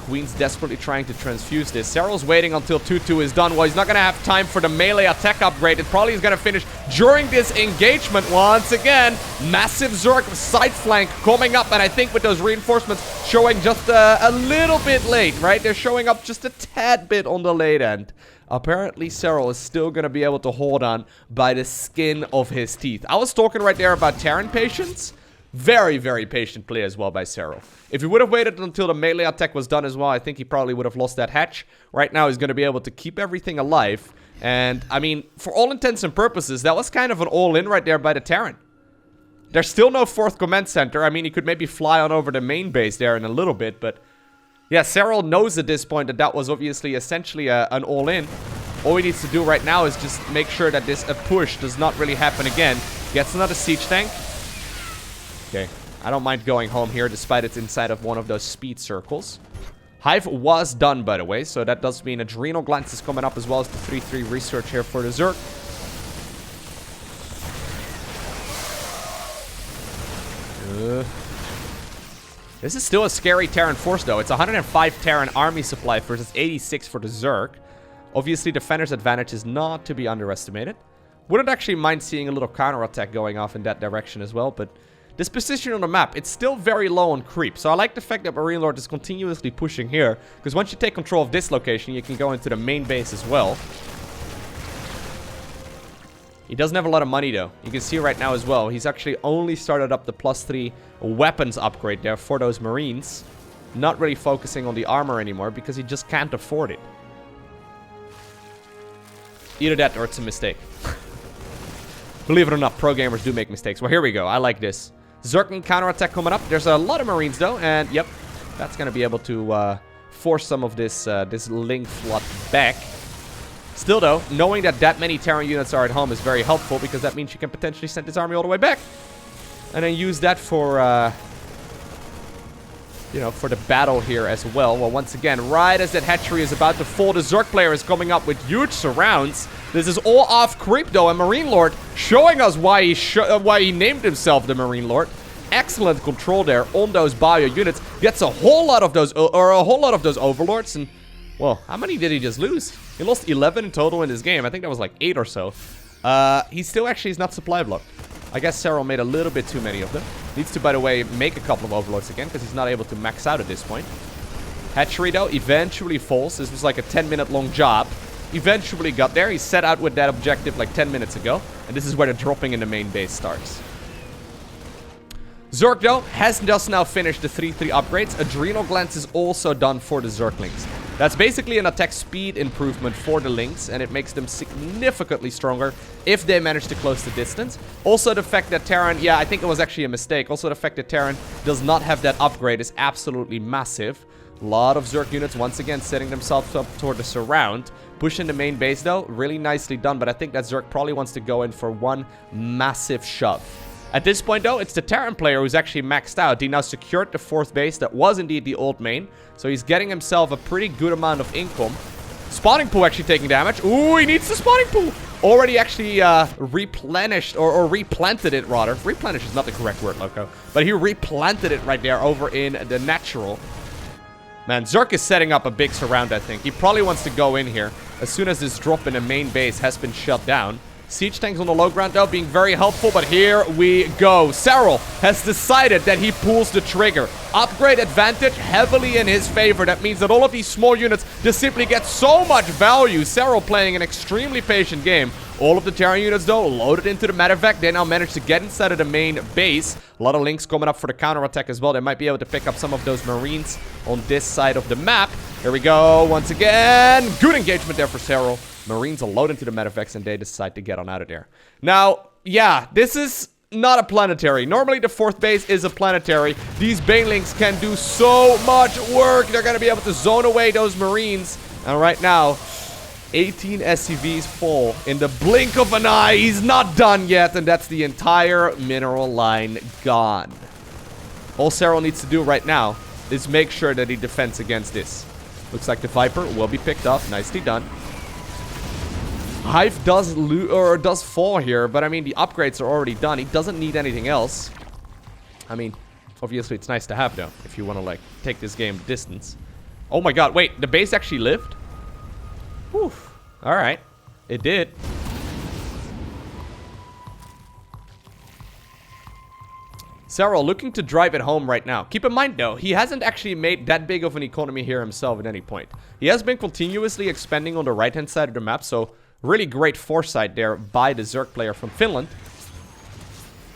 Queen's desperately trying to transfuse this. Serral's waiting until 2-2 is done. Well, he's not going to have time for the melee attack upgrade. It probably is going to finish during this engagement once again. Massive Zerg side flank coming up, and I think with those reinforcements showing just a little bit late, right? They're showing up just a tad bit on the late end. Apparently, Serral is still going to be able to hold on by the skin of his teeth. I was talking right there about Terran patience. Very, very patient play as well by Serral. If he would have waited until the melee attack was done as well, I think he probably would have lost that hatch. Right now, he's going to be able to keep everything alive. And, I mean, for all intents and purposes, that was kind of an all-in right there by the Terran. There's still no 4th command center. I mean, he could maybe fly on over the main base there in a little bit, but... yeah, Serral knows at this point that that was obviously essentially an all-in. All he needs to do right now is just make sure that this push does not really happen again. Gets another siege tank. Okay, I don't mind going home here, despite it's inside of one of those speed circles. Hive was done, by the way, so that does mean Adrenal Glands is coming up as well as the 3-3 research here for the Zerg. This is still a scary Terran force, though. It's 105 Terran army supply versus 86 for the Zerg. Obviously, Defender's advantage is not to be underestimated. Wouldn't actually mind seeing a little counterattack going off in that direction as well, but... this position on the map, it's still very low on creep. So I like the fact that MarineLorD is continuously pushing here. Because once you take control of this location, you can go into the main base as well. He doesn't have a lot of money, though. You can see right now as well, he's actually only started up the +3 weapons upgrade there for those Marines. Not really focusing on the armor anymore because he just can't afford it. Either that or it's a mistake. Believe it or not, pro gamers do make mistakes. Well, here we go. I like this. Zerg counterattack coming up. There's a lot of Marines, though. And, yep, that's going to be able to force some of this link flood back. Still, though, knowing that that many Terran units are at home is very helpful because that means you can potentially send this army all the way back. And then use that for, you know, for the battle here as well. Well, once again, right as that hatchery is about to fall, the Zerg player is coming up with huge surrounds. This is all off creep, though, and MarineLorD showing us why he named himself the MarineLorD. Excellent control there on those bio units. Gets a whole lot of those, overlords, and well, how many did he just lose? He lost 11 in total in this game. I think that was like 8 or so. He still actually is not supply blocked. I guess Serral made a little bit too many of them. Needs to, by the way, make a couple of overlords again because he's not able to max out at this point. Hatchery, though, eventually falls. This was like a 10-minute long job. Eventually got there. He set out with that objective like 10 minutes ago. And this is where the dropping in the main base starts. Zerg, though, has just now finished the 3-3 upgrades. Adrenal Glands is also done for the Zerglings. That's basically an attack speed improvement for the Lynx, and it makes them significantly stronger if they manage to close the distance. Also, the fact that Terran, yeah, I think it was actually a mistake. Also, the fact that Terran does not have that upgrade is absolutely massive. A lot of Zerg units, once again, setting themselves up toward the surround. Pushing the main base, though, really nicely done, but I think that Zerg probably wants to go in for one massive shove. At this point, though, it's the Terran player who's actually maxed out. He now secured the 4th base. That was indeed the old main. So he's getting himself a pretty good amount of income. Spawning pool actually taking damage. Ooh, he needs the spawning pool. Already actually replenished, or replanted it, rather. Replenish is not the correct word, Lowko. But he replanted it right there over in the natural. Man, Zerg is setting up a big surround, I think. He probably wants to go in here as soon as this drop in the main base has been shut down. Siege tanks on the low ground, though, being very helpful, but here we go. Serral has decided that he pulls the trigger. Upgrade advantage heavily in his favor. That means that all of these small units just simply get so much value. Serral playing an extremely patient game. All of the Terran units, though, loaded into the medevac. They now manage to get inside of the main base. A lot of links coming up for the counterattack as well. They might be able to pick up some of those Marines on this side of the map. Here we go once again. Good engagement there for Serral. Marines are loaded into the medevacs and they decide to get on out of there. Now, yeah, this is not a planetary. Normally the 4th base is a planetary. These banelings can do so much work. They're going to be able to zone away those Marines. And right now, 18 SCVs fall in the blink of an eye. He's not done yet, and that's the entire mineral line gone. All Serral needs to do right now is make sure that he defends against this. Looks like the Viper will be picked up. Nicely done. Hive does fall here, but I mean, the upgrades are already done. He doesn't need anything else. I mean, obviously it's nice to have, though, if you want to, like, take this game distance. Oh my god, wait, the base actually lived? Whew. Alright. It did. Serral looking to drive it home right now. Keep in mind though, he hasn't actually made that big of an economy here himself at any point. He has been continuously expanding on the right hand side of the map, so really great foresight there by the Zerg player from Finland.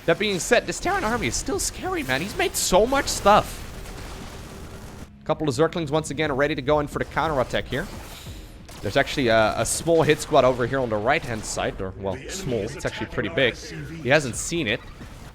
That being said, this Terran army is still scary, man. He's made so much stuff. A couple of Zerglings once again ready to go in for the counterattack here. There's actually a small hit squad over here on the right hand side, or well, small, it's actually pretty big. He hasn't seen it.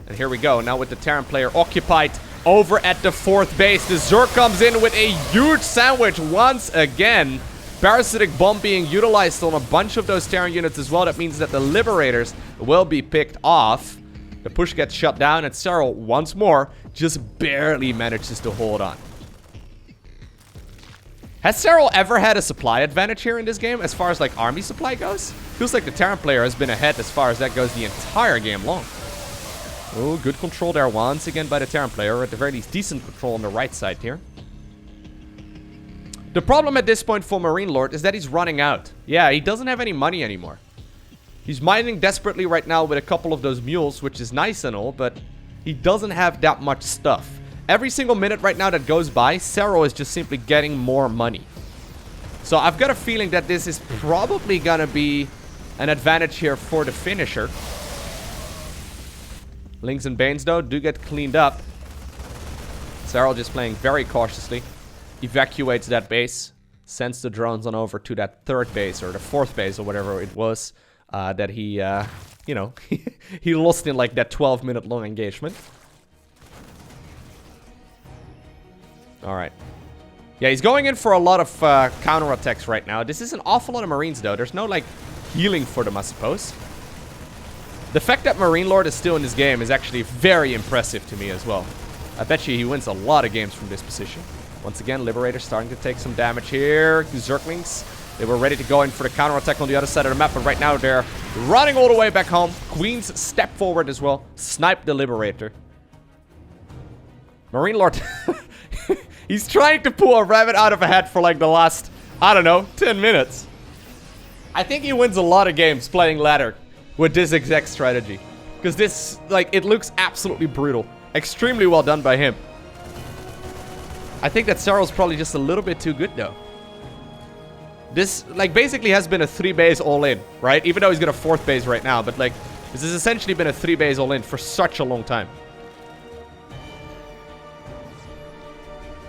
And here we go, now with the Terran player occupied over at the 4th base. The Zerg comes in with a huge sandwich once again. Parasitic bomb being utilized on a bunch of those Terran units as well. That means that the Liberators will be picked off. The push gets shut down and Serral, once more, just barely manages to hold on. Has Serral ever had a supply advantage here in this game as far as like army supply goes? Feels like the Terran player has been ahead as far as that goes the entire game long. Oh, good control there once again by the Terran player. At the very least, decent control on the right side here. The problem at this point for MarineLorD is that he's running out. Yeah, he doesn't have any money anymore. He's mining desperately right now with a couple of those mules, which is nice and all, but he doesn't have that much stuff. Every single minute right now that goes by, Serral is just simply getting more money. So I've got a feeling that this is probably gonna be an advantage here for the finisher. Lings and Banes, though, do get cleaned up. Serral just playing very cautiously. Evacuates that base. Sends the drones on over to that 3rd base, or the 4th base, or whatever it was. That he, you know, he lost in, like, that 12-minute long engagement. Alright. Yeah, he's going in for a lot of counterattacks right now. This is an awful lot of Marines, though. There's no, like, healing for them, I suppose. The fact that MarineLorD is still in this game is actually very impressive to me as well. I bet you he wins a lot of games from this position. Once again, Liberator starting to take some damage here. Zerglings, they were ready to go in for the counterattack on the other side of the map, but right now they're running all the way back home. Queens step forward as well. Snipe the Liberator. MarineLorD, he's trying to pull a rabbit out of a hat for like the last, I don't know, 10 minutes. I think he wins a lot of games playing ladder with this exact strategy. Because this, like, it looks absolutely brutal. Extremely well done by him. I think that Serral's probably just a little bit too good, though. This, like, basically has been a 3-base all-in, right? Even though he's got a 4th base right now. But, like, this has essentially been a 3-base all-in for such a long time.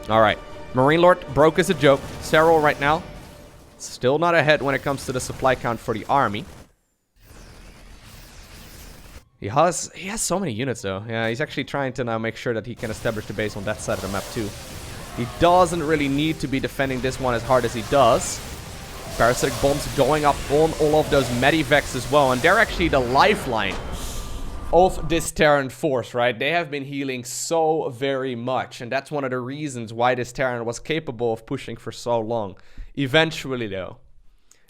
Alright. MarineLorD broke as a joke. Serral right now, still not ahead when it comes to the supply count for the army. He has so many units, though. Yeah, he's actually trying to now make sure that he can establish the base on that side of the map, too. He doesn't really need to be defending this one as hard as he does. Parasitic bombs going up on all of those medivacs as well. And they're actually the lifeline of this Terran force, right? They have been healing so very much. And that's one of the reasons why this Terran was capable of pushing for so long. Eventually, though,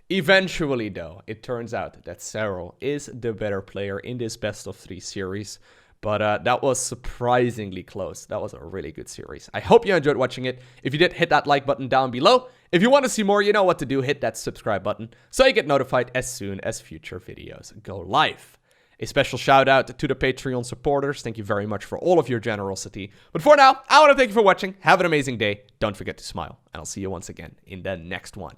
it turns out that Serral is the better player in this best of 3 series. But that was surprisingly close. That was a really good series. I hope you enjoyed watching it. If you did, hit that like button down below. If you want to see more, you know what to do. Hit that subscribe button so you get notified as soon as future videos go live. A special shout out to the Patreon supporters. Thank you very much for all of your generosity. But for now, I want to thank you for watching. Have an amazing day. Don't forget to smile. And I'll see you once again in the next one.